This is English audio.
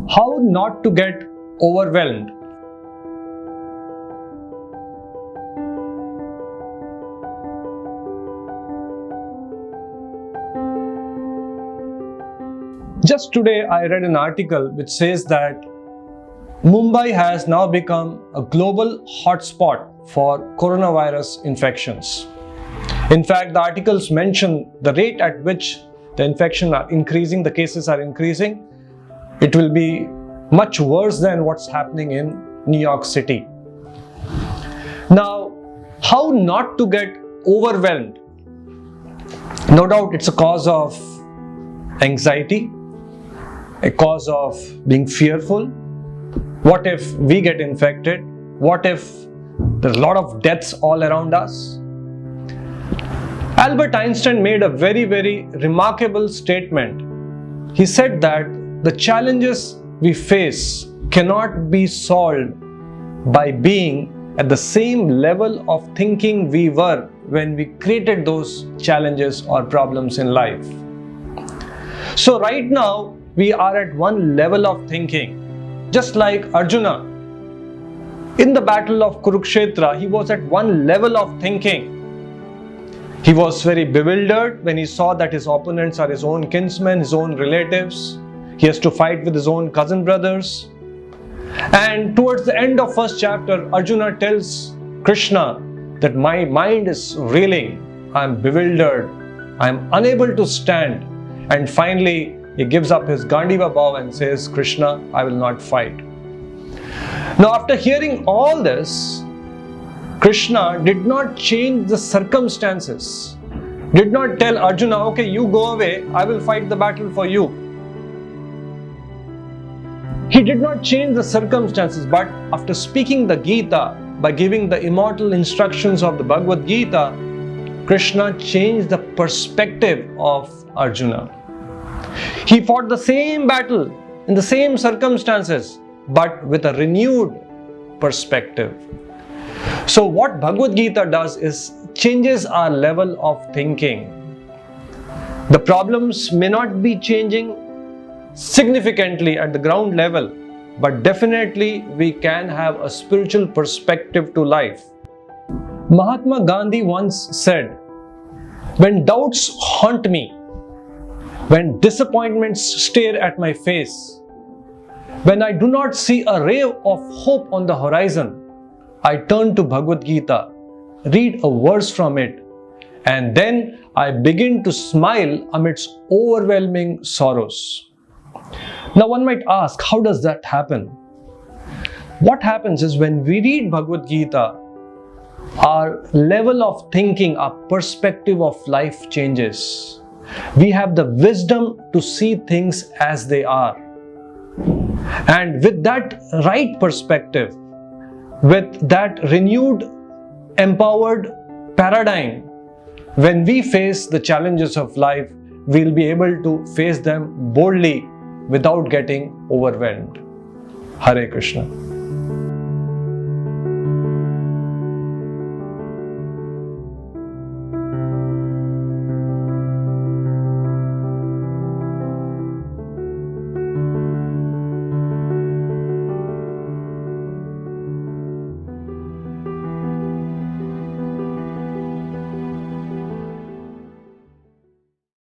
How not to get overwhelmed. Just today I read an article which says that Mumbai has now become a global hotspot for coronavirus infections. In fact, the articles mention the rate at which the infections are increasing, the cases are increasing. It will be much worse than what's happening in New York City. Now, how not to get overwhelmed? No doubt it's a cause of anxiety, a cause of being fearful. What if we get infected? What if there's a lot of deaths all around us? Albert Einstein made a very, very remarkable statement. He said that the challenges we face cannot be solved by being at the same level of thinking we were when we created those challenges or problems in life. So right now, we are at one level of thinking. Just like Arjuna, in the battle of Kurukshetra, he was at one level of thinking. He was very bewildered when he saw that his opponents are his own kinsmen, his own relatives. He has to fight with his own cousin brothers. And towards the end of first chapter, Arjuna tells Krishna that my mind is reeling, I am bewildered, I am unable to stand. And finally, he gives up his Gandiva bow and says, Krishna, I will not fight. Now, after hearing all this, Krishna did not change the circumstances, did not tell Arjuna, okay, you go away, I will fight the battle for you. He did not change the circumstances, but after speaking the Gita, by giving the immortal instructions of the Bhagavad Gita, Krishna changed the perspective of Arjuna. He fought the same battle in the same circumstances, but with a renewed perspective. So what Bhagavad Gita does is changes our level of thinking. The problems may not be changing significantly at the ground level, but definitely we can have a spiritual perspective to life. Mahatma Gandhi once said, when doubts haunt me, when disappointments stare at my face, when I do not see a ray of hope on the horizon, I turn to Bhagavad Gita, read a verse from it, and then I begin to smile amidst overwhelming sorrows. Now one might ask, how does that happen? What happens is when we read Bhagavad Gita, our level of thinking, our perspective of life changes. We have the wisdom to see things as they are. And with that right perspective, with that renewed, empowered paradigm, when we face the challenges of life, we'll be able to face them boldly without getting overwhelmed. Hare Krishna.